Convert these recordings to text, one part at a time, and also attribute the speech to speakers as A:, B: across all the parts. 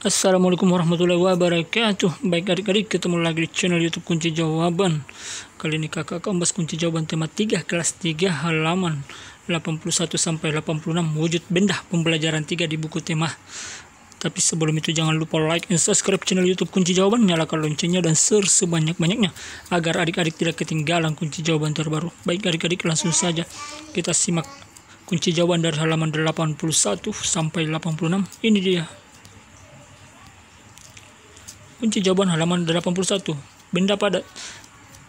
A: Assalamualaikum warahmatullahi wabarakatuh. Baik adik-adik, ketemu lagi di channel YouTube Kunci Jawaban. Kali ini kakak akan bahas kunci jawaban tema 3 kelas 3 halaman 81 sampai 86 wujud benda pembelajaran 3 di buku tema. Tapi sebelum itu jangan lupa like dan subscribe channel YouTube Kunci Jawaban, nyalakan loncengnya dan share sebanyak-banyaknya agar adik-adik tidak ketinggalan kunci jawaban terbaru. Baik adik-adik, langsung saja kita simak kunci jawaban dari halaman 81 sampai 86. Ini dia. Kunci jawaban halaman 81. Benda padat.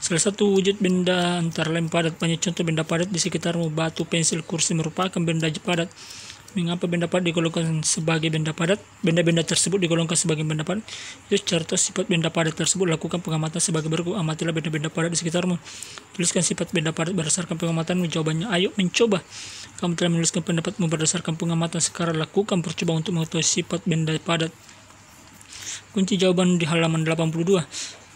A: Salah satu wujud benda antara lain padat. Banyak contoh benda padat di sekitarmu. Batu, pensil, kursi merupakan benda padat. Mengapa benda padat digolongkan sebagai benda padat? Benda-benda tersebut digolongkan sebagai benda padat. Yuk contoh sifat benda padat tersebut. Lakukan pengamatan sebagai berikut. Amatilah benda-benda padat di sekitarmu. Tuliskan sifat benda padat berdasarkan pengamatanmu. Jawabannya, ayo mencoba. Kamu telah menuliskan pendapatmu berdasarkan pengamatan. Sekarang lakukan percobaan untuk mengetahui sifat benda padat. Kunci jawaban di halaman 82.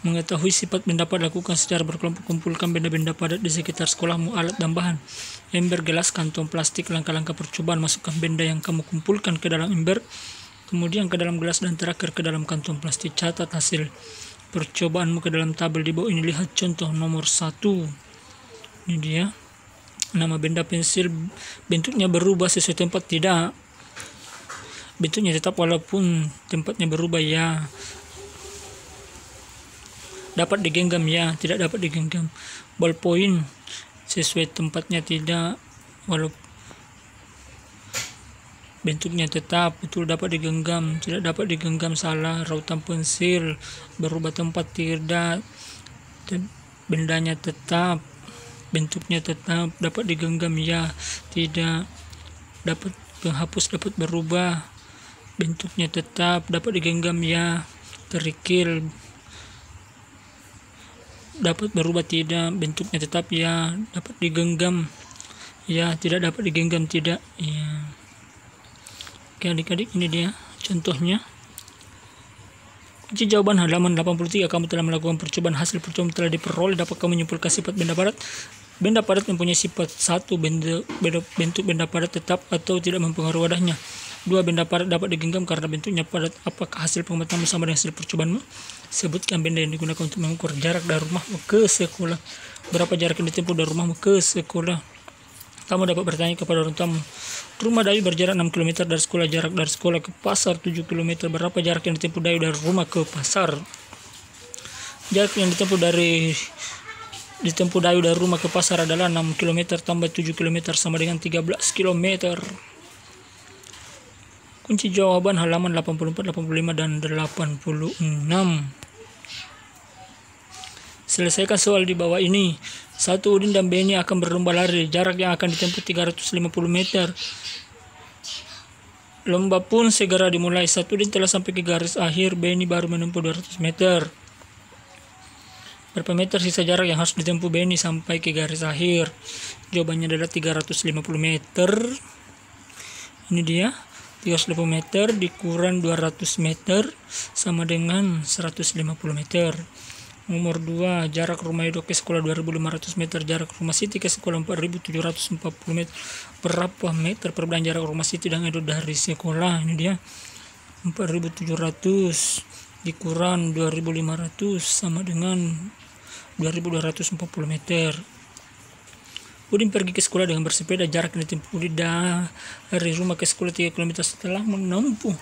A: Mengetahui sifat benda padat lakukan secara berkelompok. Kumpulkan benda-benda padat di sekitar sekolahmu. Alat dan bahan: ember, gelas, kantong plastik. Langkah-langkah percobaan: masukkan benda yang kamu kumpulkan ke dalam ember, kemudian ke dalam gelas, dan terakhir ke dalam kantong plastik. Catat hasil percobaanmu ke dalam tabel di bawah ini. Lihat contoh nomor 1. Ini dia. Nama benda pensil. Bentuknya berubah sesuai tempat? Tidak. Bentuknya tetap walaupun tempatnya berubah? Ya. Dapat digenggam? Ya. Tidak dapat digenggam. Ballpoint sesuai tempatnya? Tidak, walaupun bentuknya tetap. Betul, dapat digenggam? Tidak dapat digenggam. Salah. Rautan pensil berubah tempat? Tidak. Bendanya tetap, bentuknya tetap. Dapat digenggam? Ya. Tidak. Dapat penghapus dapat berubah, bentuknya tetap. Dapat digenggam? Ya. Kerikil dapat berubah? Tidak. Bentuknya tetap? Ya. Dapat digenggam? Ya. Tidak dapat digenggam? Tidak. Ya. Oke adik-adik, ini dia contohnya. Kunci jawaban halaman 83. Kamu telah melakukan percobaan. Hasil percobaan telah diperoleh. Dapat kamu menyimpulkan sifat benda padat? Benda padat mempunyai sifat: 1. Bentuk benda padat tetap atau tidak mempengaruhi wadahnya. 2. Benda padat dapat digenggam karena bentuknya padat. Apakah hasil pengamatanmu sama dengan hasil percobaanmu? Sebutkan benda yang digunakan untuk mengukur jarak dari rumahmu ke sekolah. Berapa jarak yang ditempuh dari rumahmu ke sekolah? Kamu dapat bertanya kepada orang tuamu. Rumah Dayu berjarak 6 km dari sekolah. Jarak dari sekolah ke pasar 7 km. Berapa jarak yang ditempuh Dayu dari rumah ke pasar? Jarak yang ditempuh Dayu dari rumah ke pasar adalah 6 km tambah 7 km sama dengan 13 km. Kunci jawaban halaman 84, 85, dan 86. Selesaikan soal di bawah ini. 1. Udin dan Beni akan berlomba lari. Jarak yang akan ditempuh 350 meter. Lomba pun segera dimulai. 1. Udin telah sampai ke garis akhir. Beni baru menempuh 200 meter. Berapa meter sisa jarak yang harus ditempuh Beni sampai ke garis akhir? Jawabannya adalah 350 meter. Ini dia. 350 meter dikurang 200 meter sama dengan 150 meter. Nomor 2. Jarak rumah Edo ke sekolah 2.500 meter. Jarak rumah Siti ke sekolah 4.740 meter. Berapa meter perbedaan jarak rumah Siti dan Edo dari sekolah? Ini dia. 4.700 dikurang 2.500 sama dengan 2.240 meter. Udin pergi ke sekolah dengan bersepeda. Jarak yang ditempuh Udin dari rumah ke sekolah 3 km. Setelah menempuh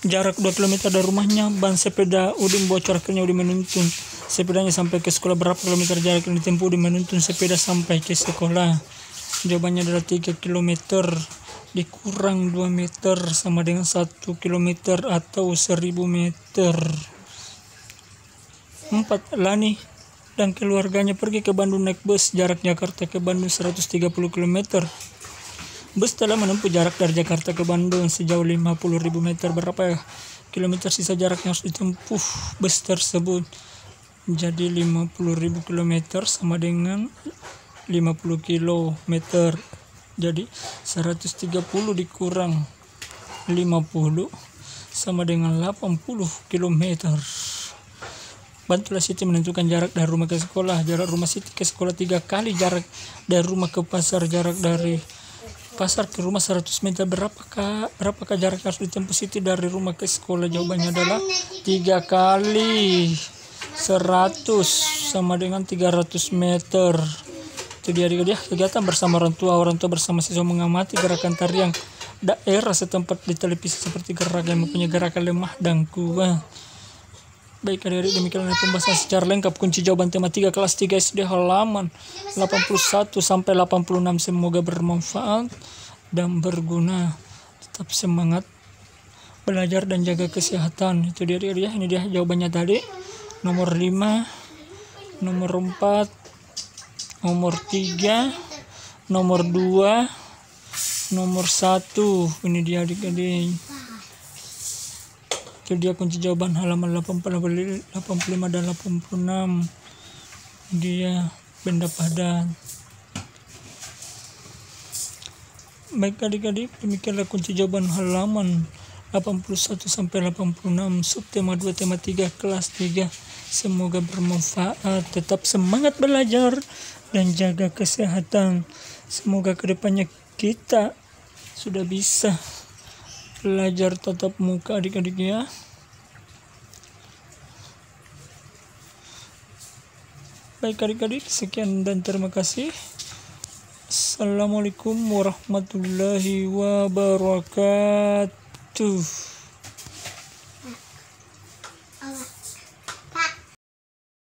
A: jarak 2 km dari rumahnya, ban sepeda Udin bocor. Akhirnya Udin menuntun sepedanya sampai ke sekolah. Berapa kilometer jarak yang ditempuh Udin menuntun sepeda sampai ke sekolah? Jawabannya adalah 3 km dikurang 2 meter sama dengan 1 km atau 1000 meter. 4. Lani dan keluarganya pergi ke Bandung naik bus. Jarak Jakarta ke Bandung 130 km. Bus telah menempuh jarak dari Jakarta ke Bandung sejauh 50.000 meter. Berapa kilometer sisa jarak yang harus ditempuh bus tersebut? Jadi 50.000 km sama dengan 50 km. Jadi 130 dikurang 50 sama dengan 80 km. Bantulah Siti menentukan jarak dari rumah ke sekolah. Jarak rumah Siti ke sekolah 3 kali jarak dari rumah ke pasar. Jarak dari pasar ke rumah 100 meter. Berapakah jarak harus ditempuh Siti dari rumah ke sekolah? Jawabannya adalah 3 kali 100 sama dengan 300 meter. Itu dia kegiatan bersama orang tua bersama siswa mengamati gerakan tarian daerah setempat di televisi seperti gerak yang mempunyai gerakan lemah dan kuat. Baik adik-adik, demikianlah pembahasan secara lengkap kunci jawaban tema 3 kelas 3 SD halaman 81 sampai 86. Semoga bermanfaat dan berguna. Tetap semangat belajar dan jaga kesehatan. Itu dia adik-adik ya. Ini dia jawabannya tadi. Nomor 5, nomor 4, nomor 3, nomor 2, nomor 1. Ini dia adik-adik. Itu dia kunci jawaban halaman 85 dan 86. Dia benda padat. Baik adik-adik, demikianlah kunci jawaban halaman 81 sampai 86 subtema 2 tema 3 kelas 3. Semoga bermanfaat. Tetap semangat belajar dan jaga kesehatan. Semoga kedepannya kita sudah bisa belajar tatap muka adik-adik ya. Baik adik-adik, sekian dan terima kasih. Assalamualaikum warahmatullahi wabarakatuh.